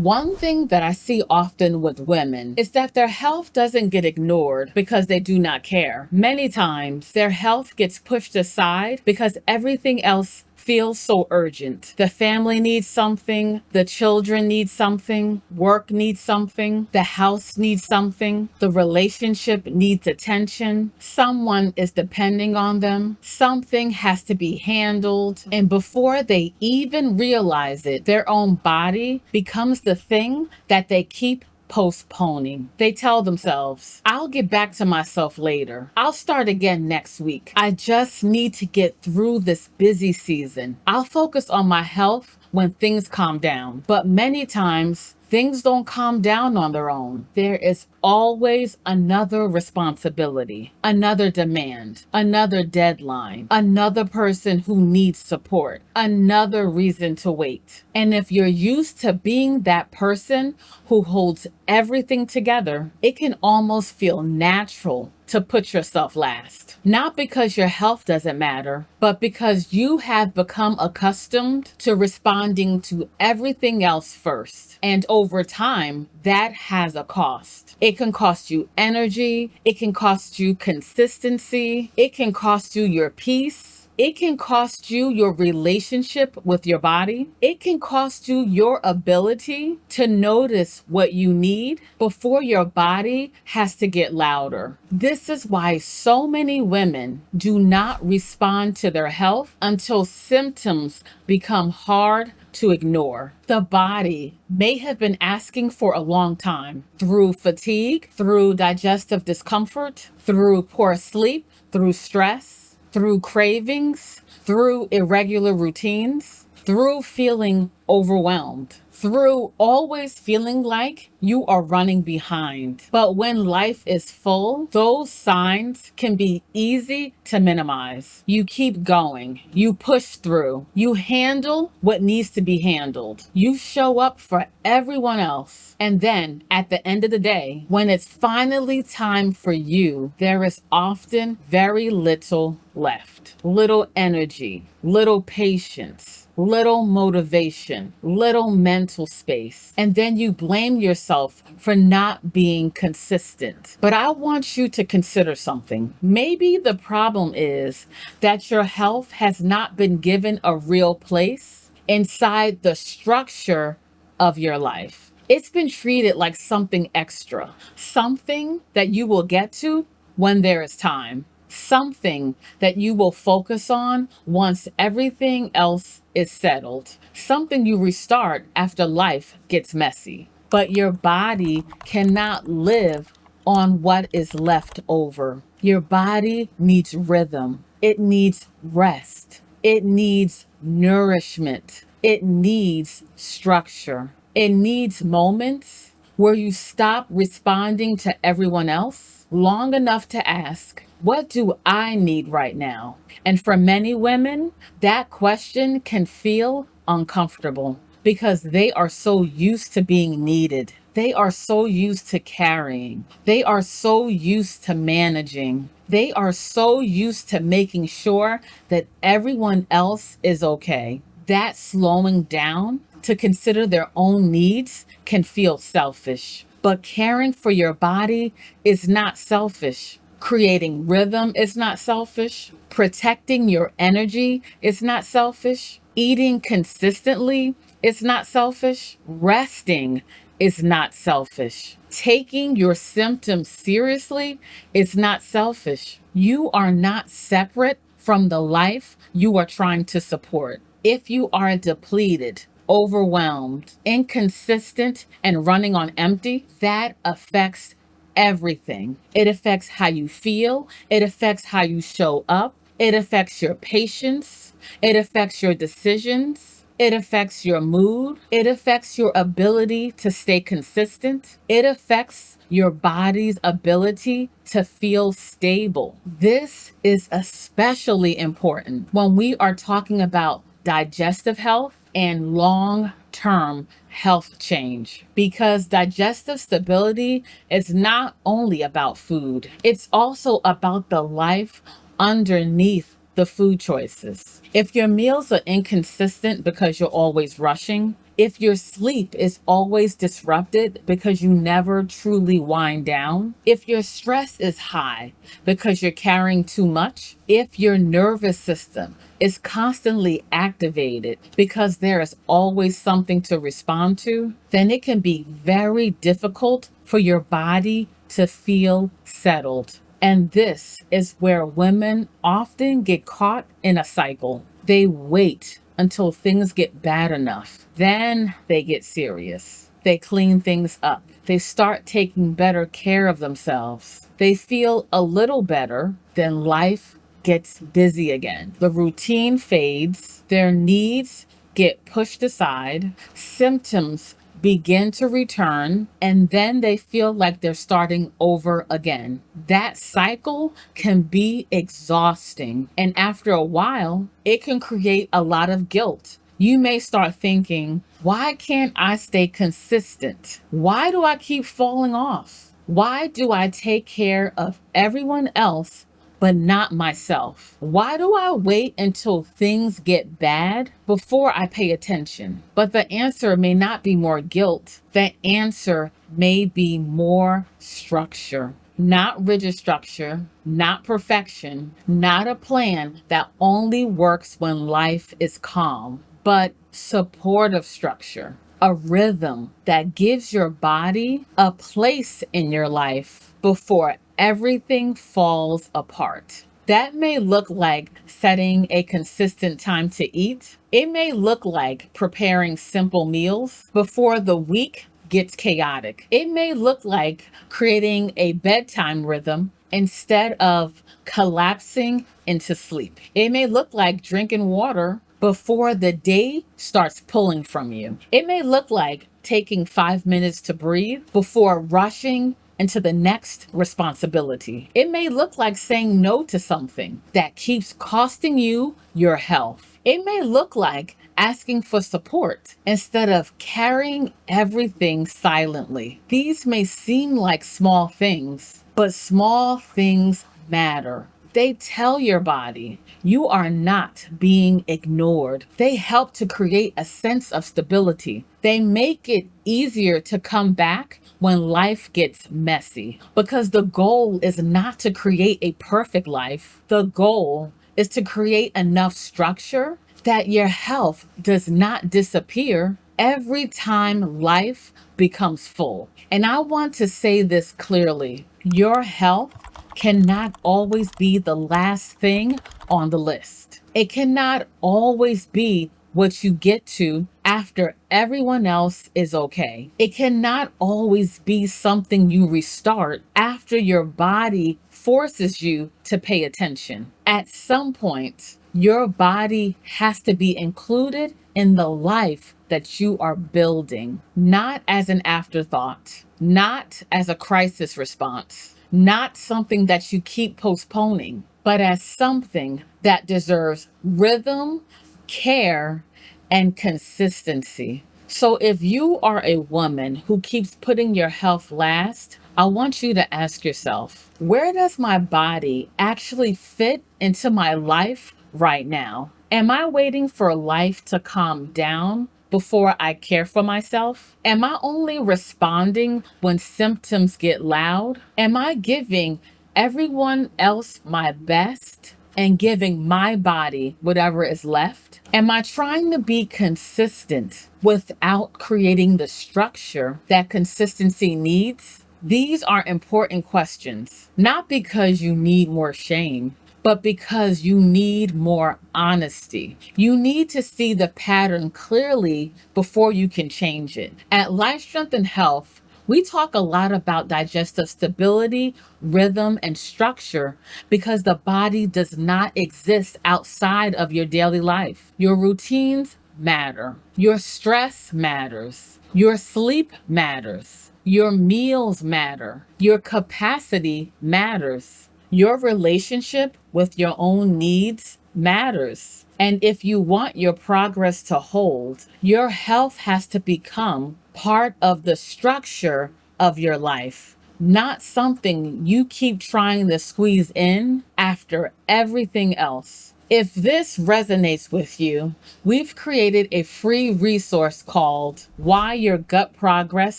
One thing that I see often with women is that their health doesn't get ignored because they do not care. Many times, their health gets pushed aside because everything else feels so urgent. The family needs something, the children need something, work needs something, the house needs something, the relationship needs attention, someone is depending on them, something has to be handled, and before they even realize it, their own body becomes the thing that they keep postponing. They tell themselves, I'll get back to myself later. I'll start again next week. I just need to get through this busy season. I'll focus on my health when things calm down. But many times, things don't calm down on their own. There is always another responsibility, another demand, another deadline, another person who needs support, another reason to wait. And if you're used to being that person who holds everything together, it can almost feel natural to put yourself last. Not because your health doesn't matter, but because you have become accustomed to responding to everything else first. And over time, that has a cost. It can cost you energy, it can cost you consistency, it can cost you your peace. It can cost you your relationship with your body. It can cost you your ability to notice what you need before your body has to get louder. This is why so many women do not respond to their health until symptoms become hard to ignore. The body may have been asking for a long time through fatigue, through digestive discomfort, through poor sleep, through stress, through cravings, through irregular routines, through feeling overwhelmed, through always feeling like you are running behind. But when life is full, those signs can be easy to minimize. You keep going, you push through, you handle what needs to be handled, you show up for everyone else. And then at the end of the day, when it's finally time for you, there is often very little left. Little energy, little patience, little motivation, little mental space. And then you blame yourself for not being consistent. But I want you to consider something. Maybe the problem is that your health has not been given a real place inside the structure of your life. It's been treated like something extra, something that you will get to when there is time, something that you will focus on once everything else is settled, something you restart after life gets messy. But your body cannot live on what is left over. Your body needs rhythm, it needs rest, it needs nourishment, it needs structure. It needs moments where you stop responding to everyone else long enough to ask, what do I need right now? And for many women, that question can feel uncomfortable because they are so used to being needed. They are so used to carrying. They are so used to managing. They are so used to making sure that everyone else is okay. That slowing down to consider their own needs can feel selfish. But caring for your body is not selfish. Creating rhythm is not selfish. Protecting your energy is not selfish. Eating consistently is not selfish. Resting is not selfish. Taking your symptoms seriously is not selfish. You are not separate from the life you are trying to support. If you are depleted, overwhelmed, inconsistent, and running on empty, that affects everything. It affects how you feel, it affects how you show up, it affects your patience, it affects your decisions, it affects your mood, it affects your ability to stay consistent, it affects your body's ability to feel stable. This is especially important when we are talking about digestive health and long-term health change, because digestive stability is not only about food, it's also about the life underneath the food choices. If your meals are inconsistent because you're always rushing, if your sleep is always disrupted because you never truly wind down, if your stress is high because you're carrying too much, if your nervous system is constantly activated because there is always something to respond to, then it can be very difficult for your body to feel settled. And this is where women often get caught in a cycle. They wait until things get bad enough. Then they get serious. They clean things up. They start taking better care of themselves. They feel a little better, then life gets busy again. The routine fades. Their needs get pushed aside. Symptoms begin to return, and then they feel like they're starting over again. That cycle can be exhausting, and after a while, it can create a lot of guilt. You may start thinking, why can't I stay consistent? Why do I keep falling off? Why do I take care of everyone else but not myself? Why do I wait until things get bad before I pay attention? But the answer may not be more guilt. The answer may be more structure. Not rigid structure, not perfection, not a plan that only works when life is calm, but supportive structure. A rhythm that gives your body a place in your life before everything falls apart. That may look like setting a consistent time to eat. It may look like preparing simple meals before the week gets chaotic. It may look like creating a bedtime rhythm instead of collapsing into sleep. It may look like drinking water before the day starts pulling from you. It may look like taking 5 minutes to breathe before rushing into the next responsibility. It may look like saying no to something that keeps costing you your health. It may look like asking for support instead of carrying everything silently. These may seem like small things, but small things matter. They tell your body you are not being ignored. They help to create a sense of stability. They make it easier to come back when life gets messy, because the goal is not to create a perfect life. The goal is to create enough structure that your health does not disappear every time life becomes full. And I want to say this clearly: your health cannot always be the last thing on the list. It cannot always be what you get to after everyone else is okay. It cannot always be something you restart after your body forces you to pay attention. At some point, your body has to be included in the life that you are building, not as an afterthought, not as a crisis response, not something that you keep postponing, but as something that deserves rhythm, care, and consistency. So if you are a woman who keeps putting your health last, I want you to ask yourself, where does my body actually fit into my life right now? Am I waiting for life to calm down before I care for myself? Am I only responding when symptoms get loud? Am I giving everyone else my best and giving my body whatever is left? Am I trying to be consistent without creating the structure that consistency needs? These are important questions, not because you need more shame, but because you need more honesty. You need to see the pattern clearly before you can change it. At Life, Strength, and Health, we talk a lot about digestive stability, rhythm, and structure because the body does not exist outside of your daily life. Your routines matter. Your stress matters. Your sleep matters. Your meals matter. Your capacity matters. Your relationship with your own needs matters. And if you want your progress to hold, your health has to become part of the structure of your life, not something you keep trying to squeeze in after everything else. If this resonates with you, we've created a free resource called Why Your Gut Progress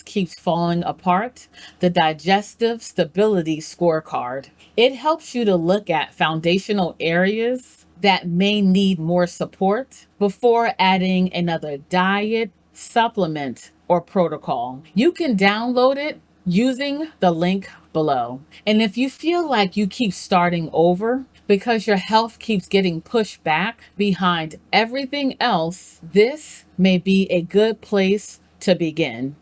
Keeps Falling Apart, the Digestive Stability Scorecard. It helps you to look at foundational areas that may need more support before adding another diet, supplement, or protocol. You can download it using the link below. And if you feel like you keep starting over because your health keeps getting pushed back behind everything else, this may be a good place to begin.